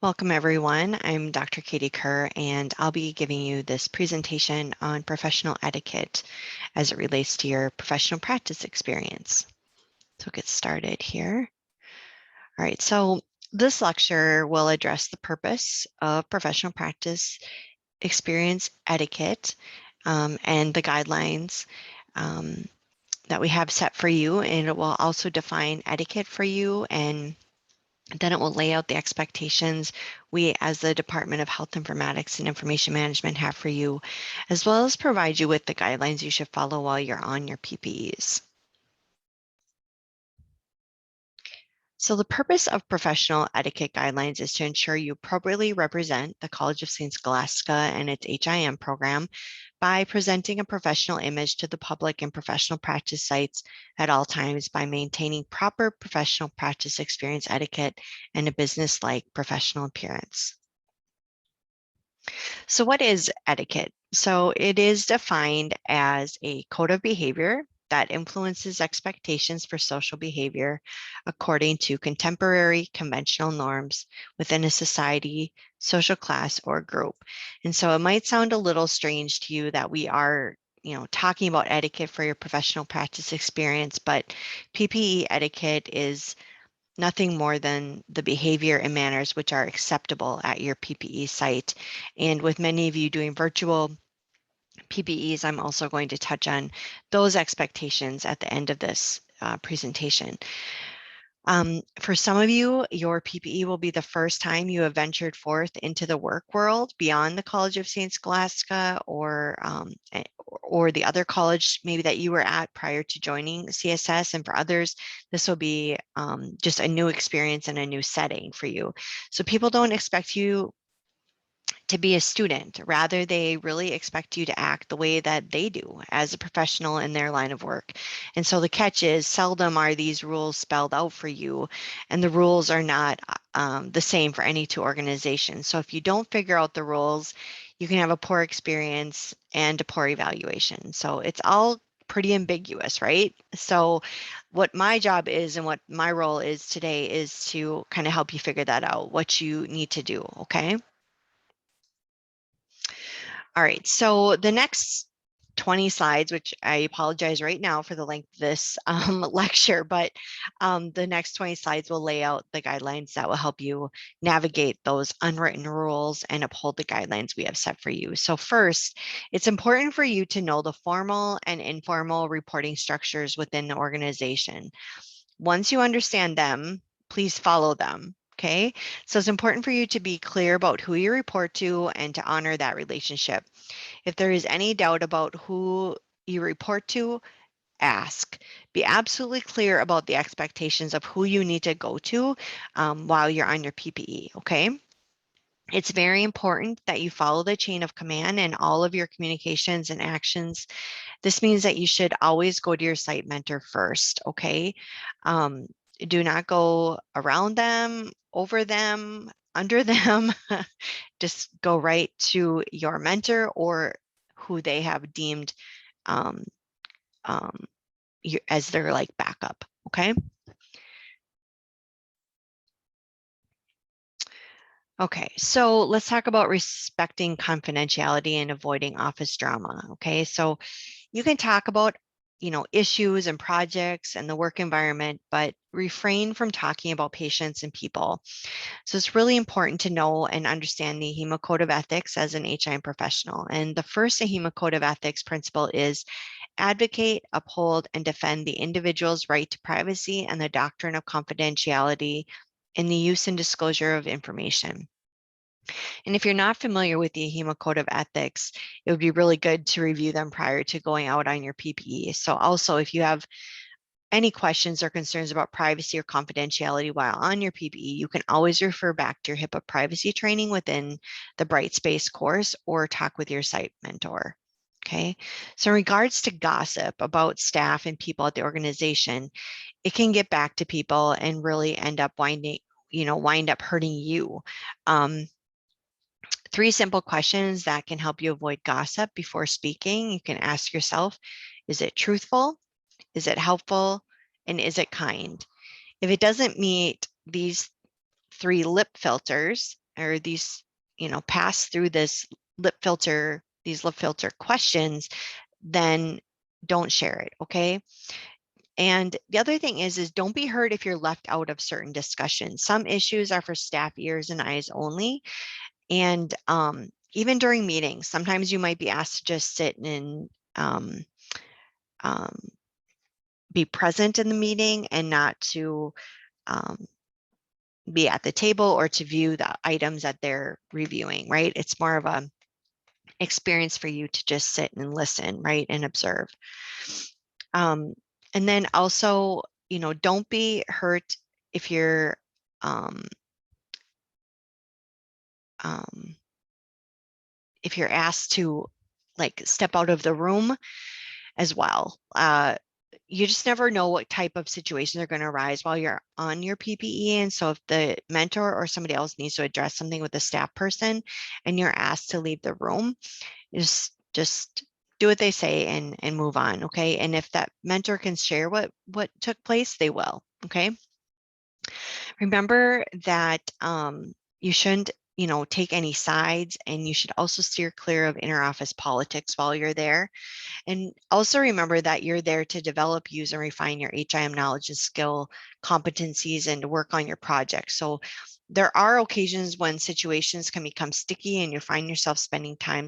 Welcome everyone. I'm Dr. Katie Kerr and I'll be giving you this presentation on professional etiquette as it relates to your professional practice experience. So we'll get started here. All right, so this lecture will address the purpose of professional practice experience etiquette and the guidelines that we have set for you, and it will also define etiquette for you, and then it will lay out the expectations we as the Department of Health Informatics and Information Management have for you, as well as provide you with the guidelines you should follow while you're on your PPEs. So the purpose of professional etiquette guidelines is to ensure you appropriately represent the College of St. Scholastica and its HIM program by presenting a professional image to the public and professional practice sites at all times by maintaining proper professional practice experience etiquette and a business-like professional appearance. So what is etiquette? So it is defined as a code of behavior that influences expectations for social behavior according to contemporary conventional norms within a society, social class, or group. And so it might sound a little strange to you that we are talking about etiquette for your professional practice experience, but PPE etiquette is nothing more than the behavior and manners which are acceptable at your PPE site. And with many of you doing virtual PPEs, I'm also going to touch on those expectations at the end of this presentation. For some of you, your PPE will be the first time you have ventured forth into the work world beyond the College of St. Scholastica or the other college maybe that you were at prior to joining CSS. And for others, this will be just a new experience and a new setting for you. So people don't expect you to be a student. Rather, they really expect you to act the way that they do as a professional in their line of work. And so the catch is seldom are these rules spelled out for you, and the rules are not the same for any two organizations. So if you don't figure out the rules, you can have a poor experience and a poor evaluation. So it's all pretty ambiguous, right? So what my job is and what my role is today is to kind of help you figure that out, what you need to do, okay? All right, so the next 20 slides, which I apologize right now for the length of this lecture, but the next 20 slides will lay out the guidelines that will help you navigate those unwritten rules and uphold the guidelines we have set for you. So first, it's important for you to know the formal and informal reporting structures within the organization. Once you understand them, please follow them. Okay, so it's important for you to be clear about who you report to and to honor that relationship. If there is any doubt about who you report to, ask. Be absolutely clear about the expectations of who you need to go to while you're on your PPE, okay? It's very important that you follow the chain of command in all of your communications and actions. This means that you should always go to your site mentor first, okay? Um, do not go around them, over them, under them. Just go right to your mentor or who they have deemed um, as their like backup, okay? Okay, so let's talk about respecting confidentiality and avoiding office drama, okay? So you can talk about, issues and projects and the work environment, but refrain from talking about patients and people. So it's really important to know and understand the HEMA Code of Ethics as an HIM professional. And the first HEMA Code of Ethics principle is advocate, uphold, and defend the individual's right to privacy and the doctrine of confidentiality in the use and disclosure of information. And if you're not familiar with the HEMA Code of Ethics, it would be really good to review them prior to going out on your PPE. So also, if you have any questions or concerns about privacy or confidentiality while on your PPE, you can always refer back to your HIPAA privacy training within the Brightspace course or talk with your site mentor. Okay, so in regards to gossip about staff and people at the organization, it can get back to people and really end up wind up hurting you. 3 simple questions that can help you avoid gossip before speaking. You can ask yourself, is it truthful? Is it helpful? And is it kind? If it doesn't meet these 3 lip filters, or these, pass through this these lip filter questions, then don't share it, okay? And the other thing is don't be hurt if you're left out of certain discussions. Some issues are for staff ears and eyes only. And even during meetings, sometimes you might be asked to just sit and um, be present in the meeting and not to um, be at the table or to view the items that they're reviewing, right? It's more of a experience for you to just sit and listen, right, and observe. Um, and then also, don't be hurt if you're um, um, if you're asked to like step out of the room as well. You just never know what type of situations are going to arise while you're on your PPE. And so if the mentor or somebody else needs to address something with a staff person and you're asked to leave the room, just do what they say and move on. Okay. And if that mentor can share what took place, they will. Okay. Remember that you shouldn't, take any sides, and you should also steer clear of interoffice politics while you're there. And also remember that you're there to develop, use, and refine your HIM knowledge and skill competencies and to work on your project. So there are occasions when situations can become sticky and you find yourself spending time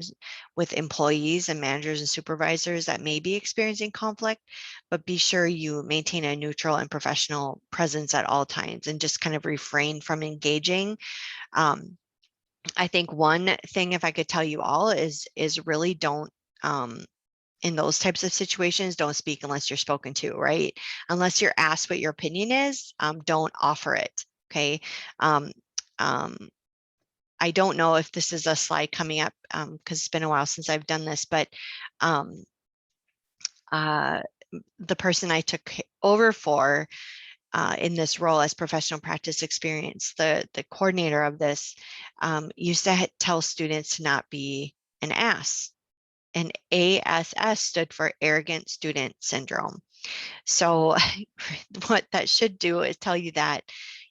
with employees and managers and supervisors that may be experiencing conflict, but be sure you maintain a neutral and professional presence at all times and just kind of refrain from engaging. Um, I think one thing, if I could tell you all, is really don't in those types of situations, don't speak unless you're spoken to, right? Unless you're asked what your opinion is, don't offer it, okay? Um, um, I don't know if this is a slide coming up because it's been a while since I've done this, but um, uh, the person I took over for in this role as professional practice experience, the coordinator of this, used to tell students to not be an ass. And ASS stood for arrogant student syndrome. So what that should do is tell you that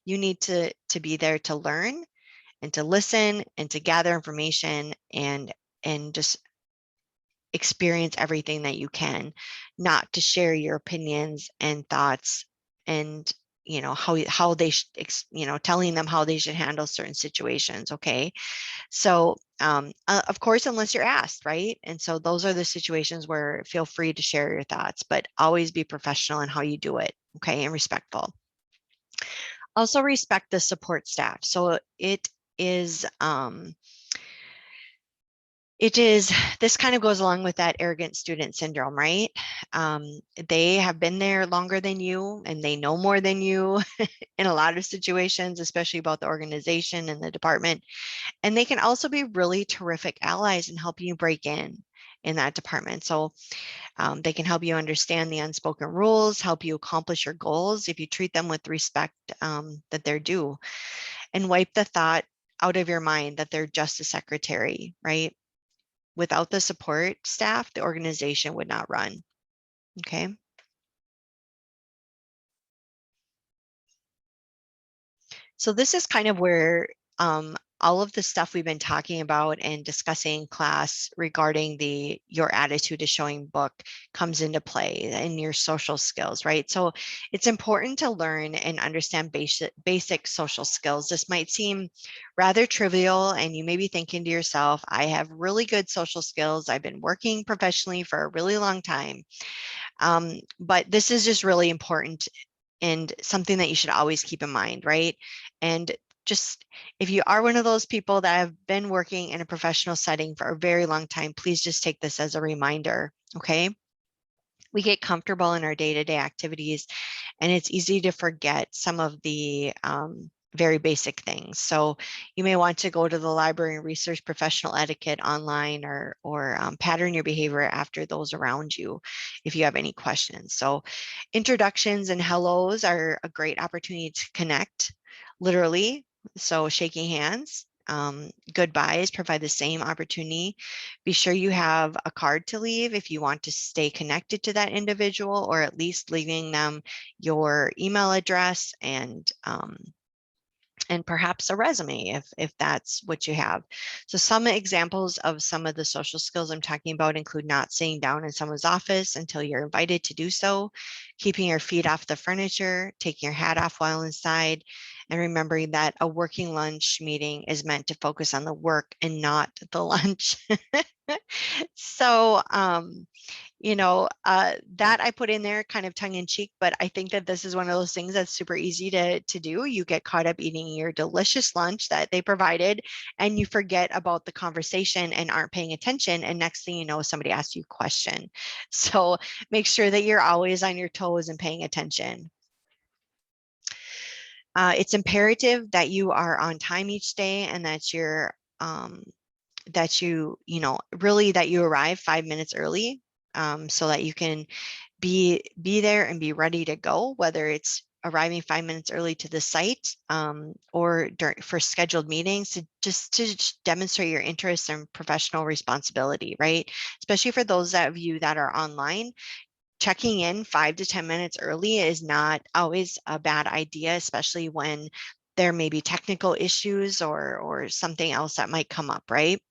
you need to be there to learn and to listen and to gather information and just experience everything that you can, not to share your opinions and thoughts and how they telling them how they should handle certain situations. Okay. So, of course, unless you're asked, right? And so those are the situations where feel free to share your thoughts, but always be professional in how you do it, okay, and respectful. Also respect the support staff. So is, um, this kind of goes along with that arrogant student syndrome, right? They have been there longer than you and they know more than you in a lot of situations, especially about the organization and the department. And they can also be really terrific allies and help you break in that department. So they can help you understand the unspoken rules, help you accomplish your goals if you treat them with respect that they're due, and wipe the thought out of your mind that they're just a secretary, right? Without the support staff, the organization would not run. Okay. So this is kind of where all of the stuff we've been talking about and discussing in class regarding your attitude is showing book comes into play in your social skills, right? So it's important to learn and understand basic social skills. This might seem rather trivial and you may be thinking to yourself, I have really good social skills. I've been working professionally for a really long time. But this is just really important and something that you should always keep in mind, right? And just if you are one of those people that have been working in a professional setting for a very long time, please just take this as a reminder, okay? We get comfortable in our day-to-day activities and it's easy to forget some of the very basic things. So you may want to go to the library and research professional etiquette online or pattern your behavior after those around you if you have any questions. So introductions and hellos are a great opportunity to connect, literally. So shaking hands. Goodbyes provide the same opportunity. Be sure you have a card to leave if you want to stay connected to that individual, or at least leaving them your email address and and perhaps a resume if that's what you have. So some examples of some of the social skills I'm talking about include not sitting down in someone's office until you're invited to do so, keeping your feet off the furniture, taking your hat off while inside, and remembering that a working lunch meeting is meant to focus on the work and not the lunch. So, that I put in there kind of tongue in cheek, but I think that this is one of those things that's super easy to do. You get caught up eating your delicious lunch that they provided, and you forget about the conversation and aren't paying attention. And next thing you know, somebody asks you a question. So make sure that you're always on your toes and paying attention. It's imperative that you are on time each day and that really that you arrive 5 minutes early, so that you can be there and be ready to go, whether it's arriving 5 minutes early to the site, or for scheduled meetings, to demonstrate your interest and professional responsibility, right? Especially for those of you that are online, checking in 5 to 10 minutes early is not always a bad idea, especially when there may be technical issues or something else that might come up, right?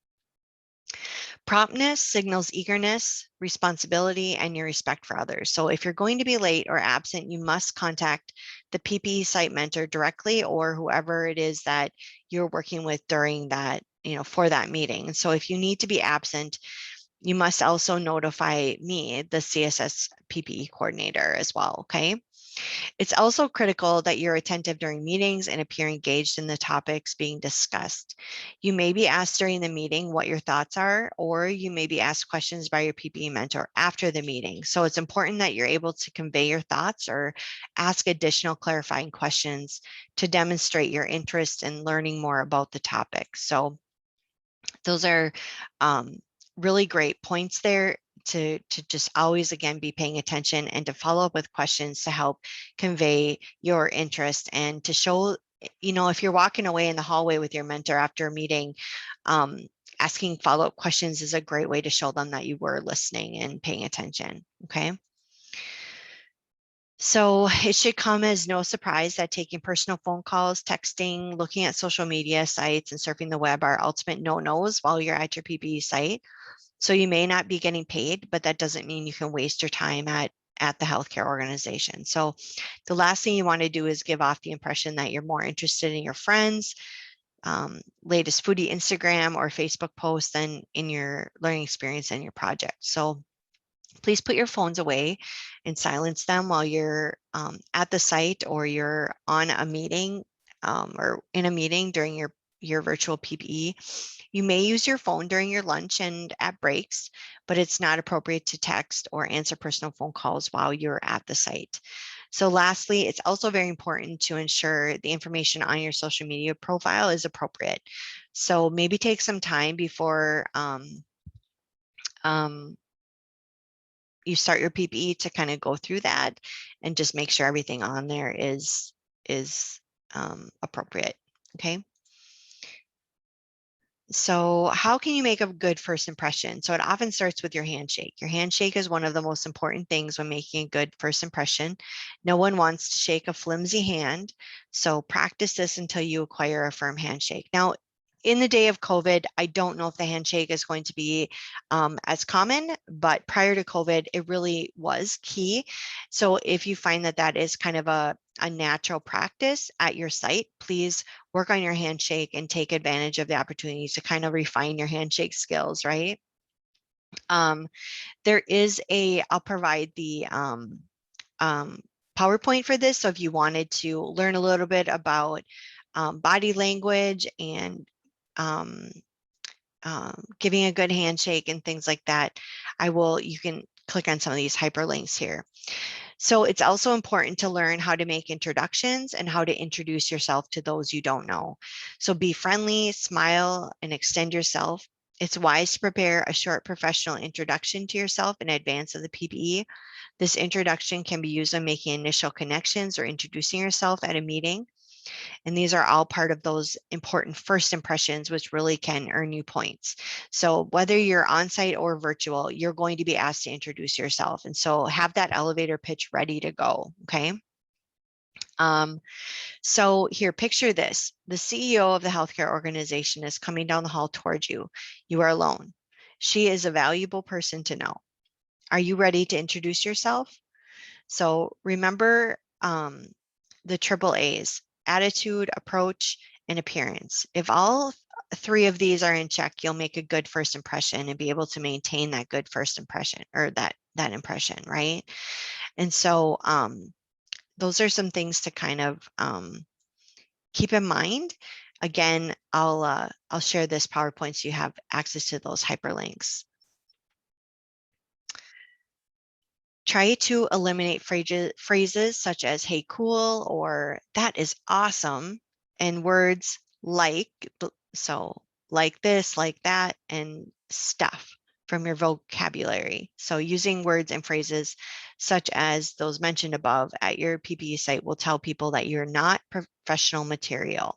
Promptness signals eagerness, responsibility, and your respect for others. So if you're going to be late or absent, you must contact the PPE site mentor directly, or whoever it is that you're working with during that, for that meeting. And so if you need to be absent, you must also notify me, the CSS PPE coordinator, as well, okay? It's also critical that you're attentive during meetings and appear engaged in the topics being discussed. You may be asked during the meeting what your thoughts are, or you may be asked questions by your PPE mentor after the meeting. So it's important that you're able to convey your thoughts or ask additional clarifying questions to demonstrate your interest in learning more about the topic. So those are really great points there to just always, again, be paying attention and to follow up with questions to help convey your interest and to show, if you're walking away in the hallway with your mentor after a meeting, um, asking follow-up questions is a great way to show them that you were listening and paying attention, okay? So it should come as no surprise that taking personal phone calls, texting, looking at social media sites, and surfing the web are ultimate no-nos while you're at your PPE site. So you may not be getting paid, but that doesn't mean you can waste your time at the healthcare organization. So the last thing you want to do is give off the impression that you're more interested in your friends, latest foodie Instagram or Facebook posts than in your learning experience and your project. So please put your phones away and silence them while you're at the site or you're on a meeting, or in a meeting during your virtual PPE. You may use your phone during your lunch and at breaks, but it's not appropriate to text or answer personal phone calls while you're at the site. So lastly, it's also very important to ensure the information on your social media profile is appropriate. So maybe take some time before you start your PPE to kind of go through that and just make sure everything on there is appropriate. Okay. So how can you make a good first impression? So it often starts with your handshake. Your handshake is one of the most important things when making a good first impression. No one wants to shake a flimsy hand. So practice this until you acquire a firm handshake. Now, in the day of COVID, I don't know if the handshake is going to be as common, but prior to COVID, it really was key. So if you find that that is kind of a natural practice at your site, please work on your handshake and take advantage of the opportunities to kind of refine your handshake skills, right? There is I'll provide the PowerPoint for this. So if you wanted to learn a little bit about body language and um, giving a good handshake and things like that, you can click on some of these hyperlinks here. So it's also important to learn how to make introductions and how to introduce yourself to those you don't know. So be friendly, smile, and extend yourself. It's wise to prepare a short professional introduction to yourself in advance of the PPE. This introduction can be used when making initial connections or introducing yourself at a meeting. And these are all part of those important first impressions, which really can earn you points. So whether you're on site or virtual, you're going to be asked to introduce yourself. And so have that elevator pitch ready to go, okay? So here, picture this. The CEO of the healthcare organization is coming down the hall towards you. You are alone. She is a valuable person to know. Are you ready to introduce yourself? So remember the triple A's: attitude, approach, and appearance. If all three of these are in check, you'll make a good first impression and be able to maintain that good first impression, or that impression, right? And so those are some things to kind of keep in mind. Again, I'll share this PowerPoint so you have access to those hyperlinks. Try to eliminate phrases such as "hey, cool" or "that is awesome," and words like, so like this, like that, and stuff from your vocabulary. So using words and phrases such as those mentioned above at your PPE site will tell people that you're not professional material.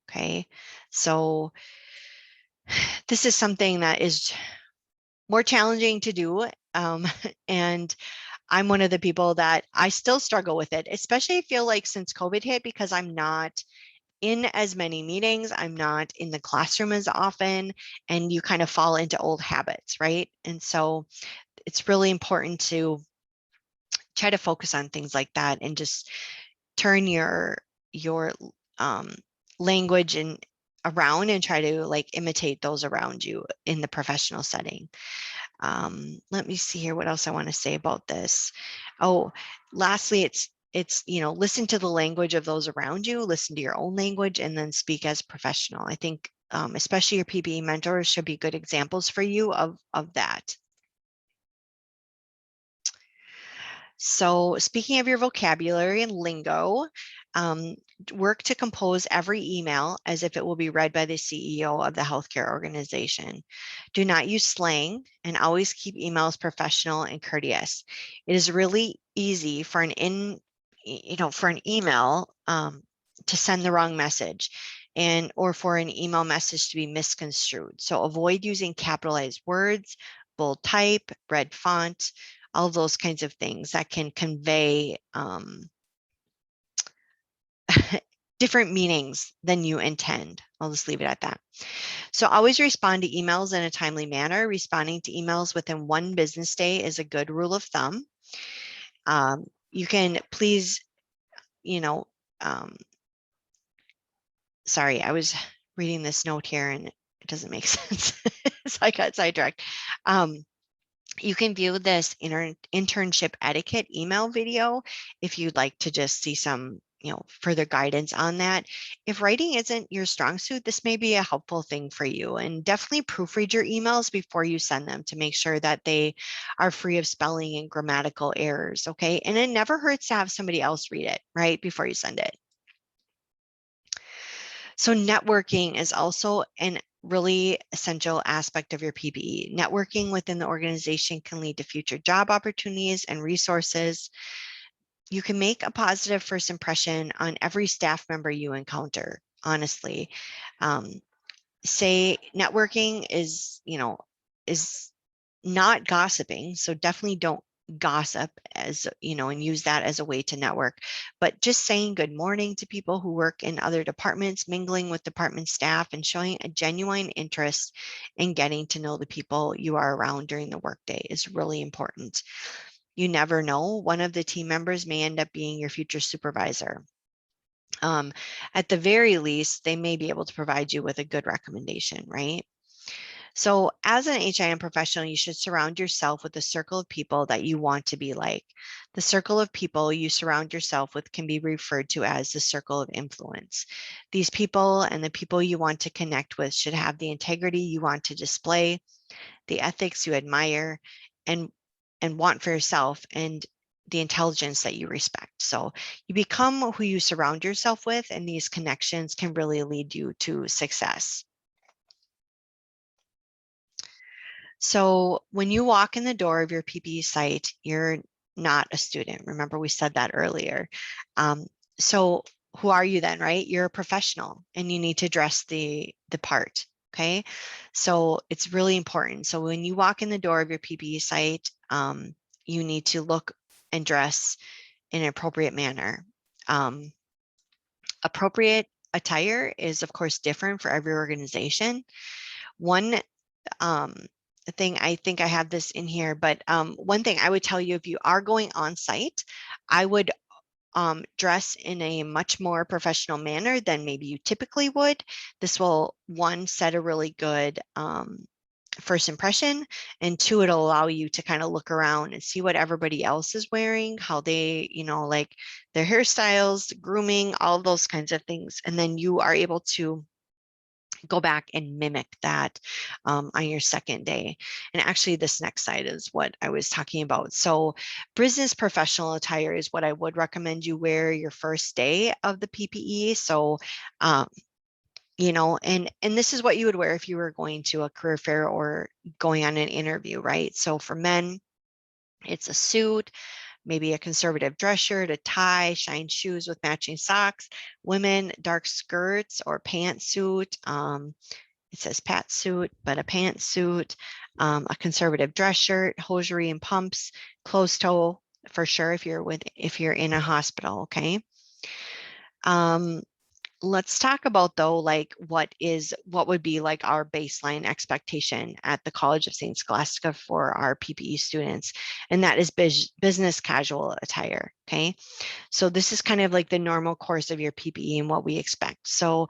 Okay, so this is something that is more challenging to do. And I'm one of the people that I still struggle with it, especially I feel like since COVID hit, because I'm not in as many meetings, I'm not in the classroom as often, and you kind of fall into old habits, right? And so it's really important to try to focus on things like that and just turn your um, language and around and try to like imitate those around you in the professional setting. Let me see here what else I want to say about this. Oh, lastly, it's listen to the language of those around you, listen to your own language, and then speak as a professional. I think especially your PPE mentors should be good examples for you of that. So speaking of your vocabulary and lingo, um, work to compose every email as if it will be read by the CEO of the healthcare organization. Do not use slang and always keep emails professional and courteous. It is really easy for for an email to send the wrong message or for an email message to be misconstrued. So avoid using capitalized words, bold type, red font, all those kinds of things that can convey different meanings than you intend. I'll just leave it at that. So always respond to emails in a timely manner. Responding to emails within 1 business day is a good rule of thumb. You can please, sorry, I was reading this note here and it doesn't make sense. So I got sidetracked. You can view this internship etiquette email video if you'd like to just see some further guidance on that. If writing isn't your strong suit, this may be a helpful thing for you, and definitely proofread your emails before you send them to make sure that they are free of spelling and grammatical errors. Okay, and it never hurts to have somebody else read it right before you send it. So networking is also an really essential aspect of your PPE. Networking within the organization can lead to future job opportunities and resources. You can make a positive first impression on every staff member you encounter, honestly. Say networking is not gossiping. So definitely don't gossip and use that as a way to network, but just saying good morning to people who work in other departments, mingling with department staff, and showing a genuine interest in getting to know the people you are around during the workday is really important. You never know, one of the team members may end up being your future supervisor. At the very least, they may be able to provide you with a good recommendation, right? So as an HIM professional, you should surround yourself with a circle of people that you want to be like. The circle of people you surround yourself with can be referred to as the circle of influence. These people and the people you want to connect with should have the integrity you want to display, the ethics you admire and want for yourself, and the intelligence that you respect. So you become who you surround yourself with, and these connections can really lead you to success. So when you walk in the door of your PPE site, you're not a student. Remember, we said that earlier. So who are you then, right? You're a professional and you need to dress the part. Okay. So it's really important. So when you walk in the door of your PPE site, you need to look and dress in an appropriate manner. Appropriate attire is, of course, different for every organization. One um, thing, I think I have this in here, but one thing I would tell you, if you are going on site, I would dress in a much more professional manner than maybe you typically would. This will, one, set a really good first impression, and two, it'll allow you to kind of look around and see what everybody else is wearing, how they, like their hairstyles, grooming, all those kinds of things. And then you are able to go back and mimic that on your second day. And actually, this next slide is what I was talking about. So business professional attire is what I would recommend you wear your first day of the PPE. So and this is what you would wear if you were going to a career fair or going on an interview, right? So for men, it's a suit, maybe a conservative dress shirt, a tie, shine shoes with matching socks. Women, dark skirts or pantsuit. It says suit, but a pantsuit, a conservative dress shirt, hosiery and pumps, closed toe for sure if you're in a hospital, okay? Um, let's talk about though, like what would be like our baseline expectation at the College of St. Scholastica for our PPE students, and that is business casual attire, okay? So this is kind of like the normal course of your PPE and what we expect. So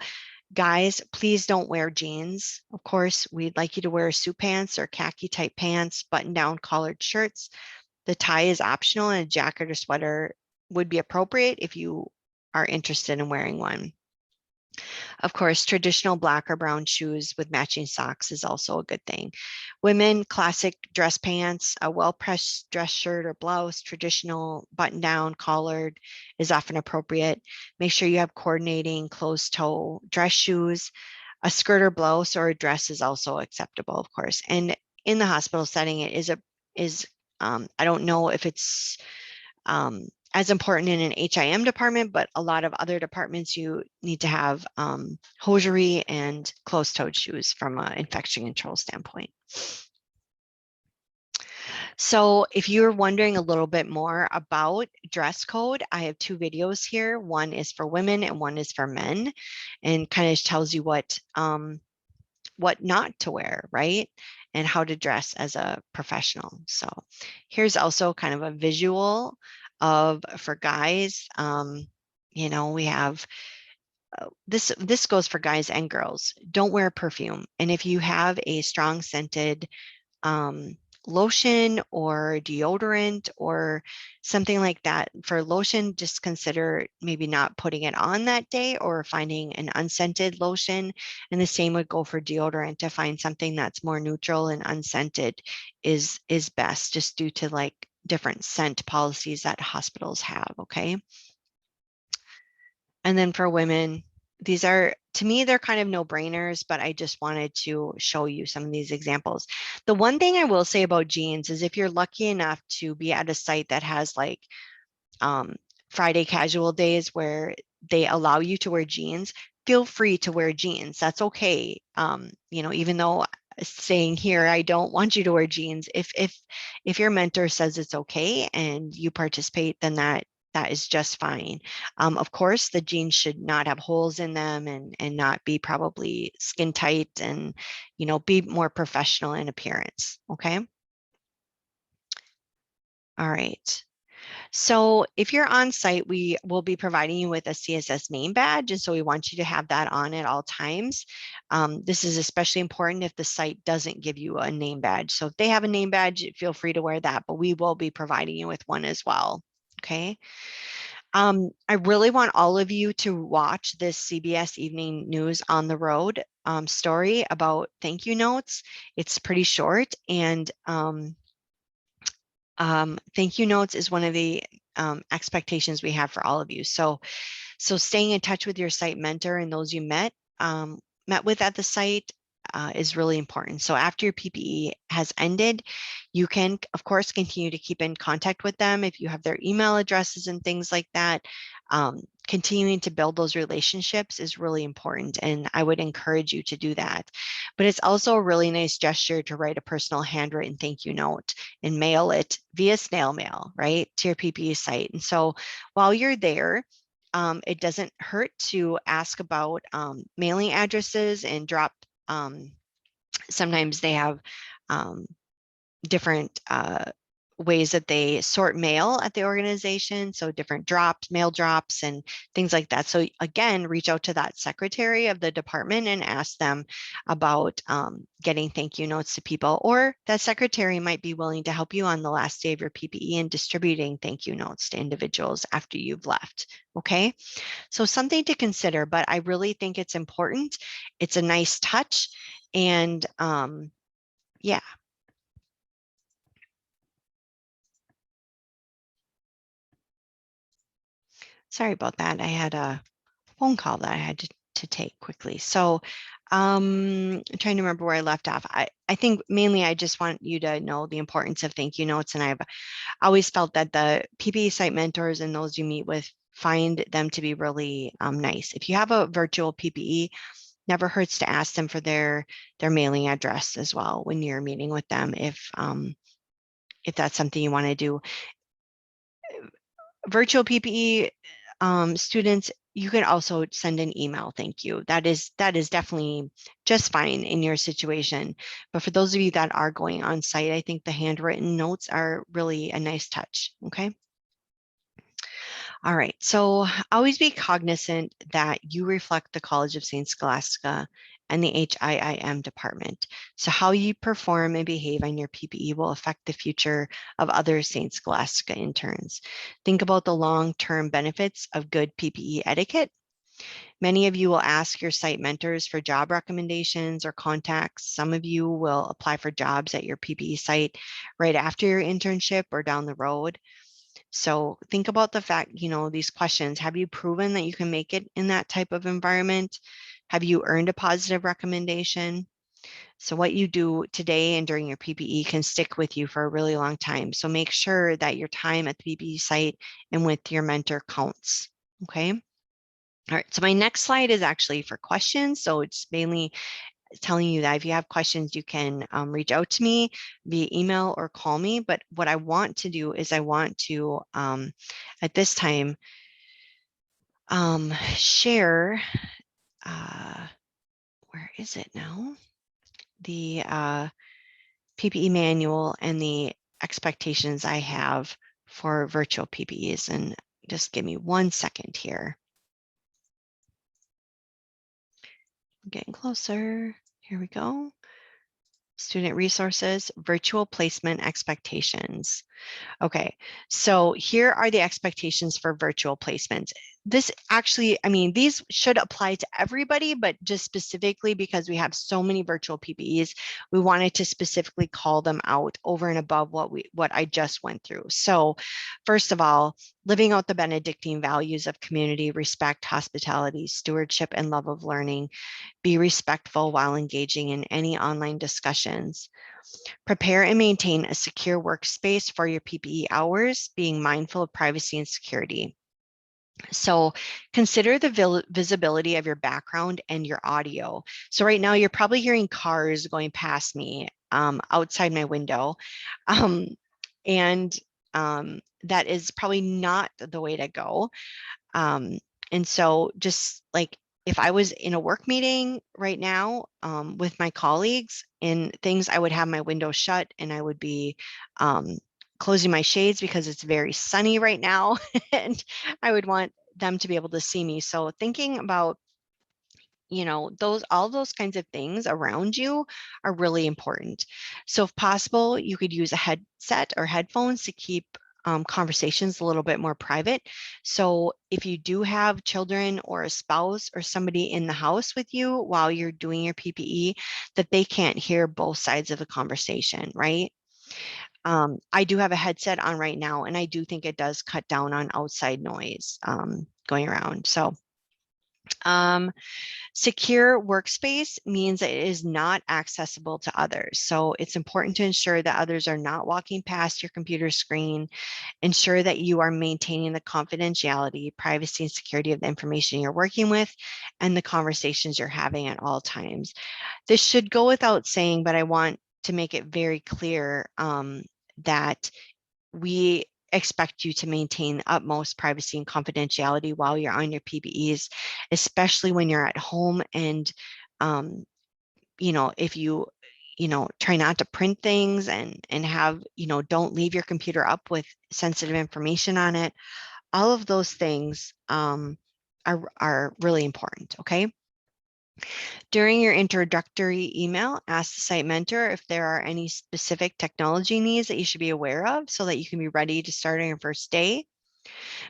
guys, please don't wear jeans. Of course, we'd like you to wear suit pants or khaki type pants, button down collared shirts. The tie is optional, and a jacket or sweater would be appropriate if you are interested in wearing one. Of course, traditional black or brown shoes with matching socks is also a good thing. Women, classic dress pants, a well-pressed dress shirt or blouse, traditional button-down collared is often appropriate. Make sure you have coordinating closed-toe dress shoes. A skirt or blouse or a dress is also acceptable, of course. And in the hospital setting, it is I don't know if it's as important in an HIM department, but a lot of other departments, you need to have hosiery and closed-toed shoes from an infection control standpoint. So if you're wondering a little bit more about dress code, I have two videos here. One is for women and one is for men, and kind of tells you what not to wear, right? And how to dress as a professional. So here's also kind of a visual for guys. We have this goes for guys and girls. Don't wear perfume. And if you have a strong scented um, lotion or deodorant or something like that. For lotion, just consider maybe not putting it on that day or finding an unscented lotion. And the same would go for deodorant. To find something that's more neutral and unscented is best, just due to like different scent policies that hospitals have, okay? And then for women, these are, to me, they're kind of no-brainers, but I just wanted to show you some of these examples. The one thing I will say about jeans is if you're lucky enough to be at a site that has like um, Friday casual days where they allow you to wear jeans, feel free to wear jeans. That's okay. Even though saying here, I don't want you to wear jeans. If your mentor says it's okay and you participate, then that is just fine. Of course, the jeans should not have holes in them and not be probably skin tight, and be more professional in appearance. Okay. All right. So if you're on site, we will be providing you with a CSS name badge. And so we want you to have that on at all times. This is especially important if the site doesn't give you a name badge. So if they have a name badge, feel free to wear that, but we will be providing you with one as well. Okay. I really want all of you to watch this CBS Evening News on the Road story about thank you notes. It's pretty short, and thank you notes is one of the expectations we have for all of you. So staying in touch with your site mentor and those you met with at the site is really important. So after your PPE has ended, you can, of course, continue to keep in contact with them if you have their email addresses and things like that. Continuing to build those relationships is really important, and I would encourage you to do that. But it's also a really nice gesture to write a personal handwritten thank you note and mail it via snail mail, right, to your PPE site. And so while you're there, it doesn't hurt to ask about mailing addresses and drop. Sometimes they have different ways that they sort mail at the organization. So different drops, mail drops, and things like that. So again, reach out to that secretary of the department and ask them about getting thank you notes to people, or that secretary might be willing to help you on the last day of your PPE and distributing thank you notes to individuals after you've left. Okay, so something to consider, but I really think it's important. It's a nice touch, and yeah. Sorry about that. I had a phone call that I had to take quickly. So I'm trying to remember where I left off. I think mainly I just want you to know the importance of thank you notes. And I've always felt that the PPE site mentors and those you meet with find them to be really nice. If you have a virtual PPE, never hurts to ask them for their mailing address as well when you're meeting with them, if that's something you want to do. Virtual PPE students, you can also send an email thank you. That is definitely just fine in your situation. But for those of you that are going on site, I think the handwritten notes are really a nice touch. Okay. All right, so always be cognizant that you reflect the College of St. Scholastica and the HIIM department. So how you perform and behave on your PPE will affect the future of other St. Scholastica interns. Think about the long-term benefits of good PPE etiquette. Many of you will ask your site mentors for job recommendations or contacts. Some of you will apply for jobs at your PPE site right after your internship or down the road. So think about the fact, these questions. Have you proven that you can make it in that type of environment? Have you earned a positive recommendation? So what you do today and during your PPE can stick with you for a really long time. So make sure that your time at the PPE site and with your mentor counts. Okay. All right. So my next slide is actually for questions. So it's mainly telling you that if you have questions, you can reach out to me via email or call me. But what I want to do is I want to, at this time, share, where is it now? The PPE manual and the expectations I have for virtual PPEs. And just give me 1 second here. I'm getting closer. Here we go. Student resources, virtual placement expectations. Okay, so here are the expectations for virtual placements. This actually, I mean, these should apply to everybody, but just specifically because we have so many virtual PPEs, we wanted to specifically call them out over and above what I just went through. So first of all, living out the Benedictine values of community, respect, hospitality, stewardship, and love of learning. Be respectful while engaging in any online discussions. Prepare and maintain a secure workspace for your PPE hours, being mindful of privacy and security. So consider the visibility of your background and your audio. So right now you're probably hearing cars going past me outside my window. Um, and that is probably not the way to go. And so just like if I was in a work meeting right now with my colleagues and things, I would have my window shut and I would be closing my shades because it's very sunny right now and I would want them to be able to see me. So thinking about all those kinds of things around you are really important. So if possible, you could use a headset or headphones to keep conversations a little bit more private. So if you do have children or a spouse or somebody in the house with you while you're doing your PPE, that they can't hear both sides of the conversation, right? I do have a headset on right now, and I do think it does cut down on outside noise going around. So secure workspace means that it is not accessible to others. So it's important to ensure that others are not walking past your computer screen. Ensure that you are maintaining the confidentiality, privacy, and security of the information you're working with and the conversations you're having at all times. This should go without saying, but I want to make it very clear that expect you to maintain utmost privacy and confidentiality while you're on your PPEs, especially when you're at home. And, if you, try not to print things and have, don't leave your computer up with sensitive information on it. All of those things are really important, okay? During your introductory email, ask the site mentor if there are any specific technology needs that you should be aware of so that you can be ready to start on your first day.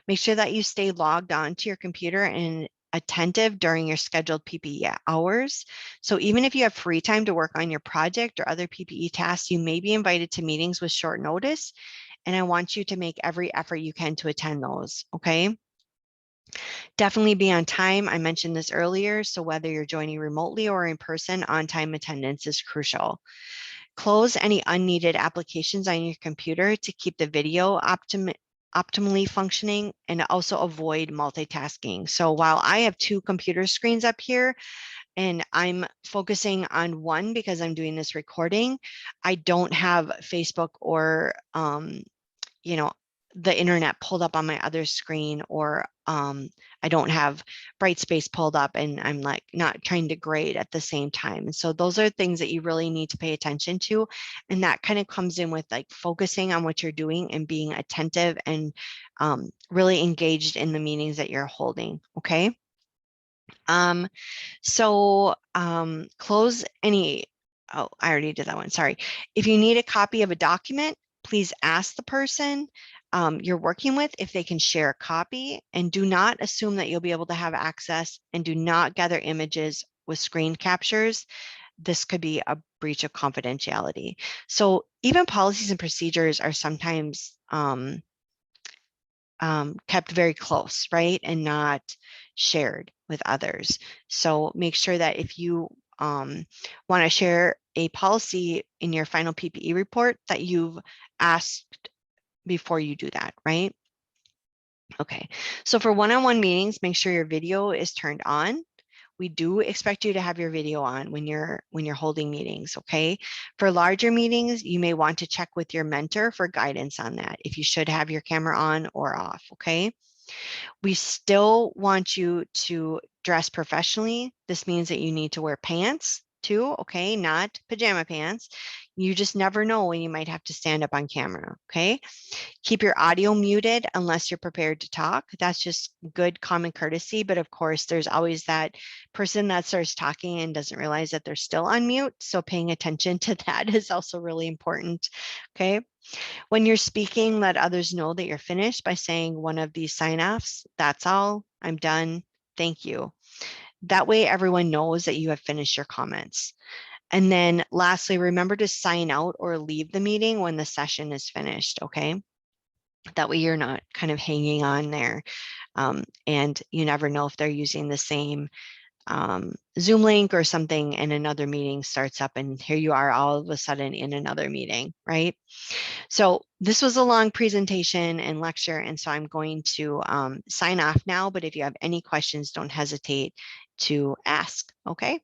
Make sure that you stay logged on to your computer and attentive during your scheduled PPE hours. So even if you have free time to work on your project or other PPE tasks, you may be invited to meetings with short notice. And I want you to make every effort you can to attend those, okay? Definitely be on time. I mentioned this earlier. So whether you're joining remotely or in person, on-time attendance is crucial. Close any unneeded applications on your computer to keep the video optimally functioning, and also avoid multitasking. So while I have two computer screens up here and I'm focusing on one because I'm doing this recording, I don't have Facebook or the internet pulled up on my other screen, or I don't have Brightspace pulled up and I'm like not trying to grade at the same time. And so those are things that you really need to pay attention to. And that kind of comes in with like focusing on what you're doing and being attentive and really engaged in the meetings that you're holding. Okay. Close any, oh, I already did that one, sorry. If you need a copy of a document, please ask the person you're working with if they can share a copy, and do not assume that you'll be able to have access, and do not gather images with screen captures. This could be a breach of confidentiality. So even policies and procedures are sometimes kept very close, right? And not shared with others. So make sure that if you want to share a policy in your final PPE report, that you've asked before you do that, right? Okay, so for one-on-one meetings, make sure your video is turned on. We do expect you to have your video on when you're holding meetings, okay? For larger meetings, you may want to check with your mentor for guidance on that, if you should have your camera on or off, okay? We still want you to dress professionally. This means that you need to wear pants too, okay? Not pajama pants. You just never know when you might have to stand up on camera, okay? Keep your audio muted unless you're prepared to talk. That's just good common courtesy. But of course, there's always that person that starts talking and doesn't realize that they're still on mute. So paying attention to that is also really important. Okay. When you're speaking, let others know that you're finished by saying one of these sign-offs. That's all. I'm done. Thank you. That way, everyone knows that you have finished your comments. And then lastly, remember to sign out or leave the meeting when the session is finished. Okay. That way you're not kind of hanging on there. And you never know if they're using the same Zoom link or something, and another meeting starts up and here you are all of a sudden in another meeting, right? So this was a long presentation and lecture, and so I'm going to sign off now, but if you have any questions, don't hesitate to ask, okay?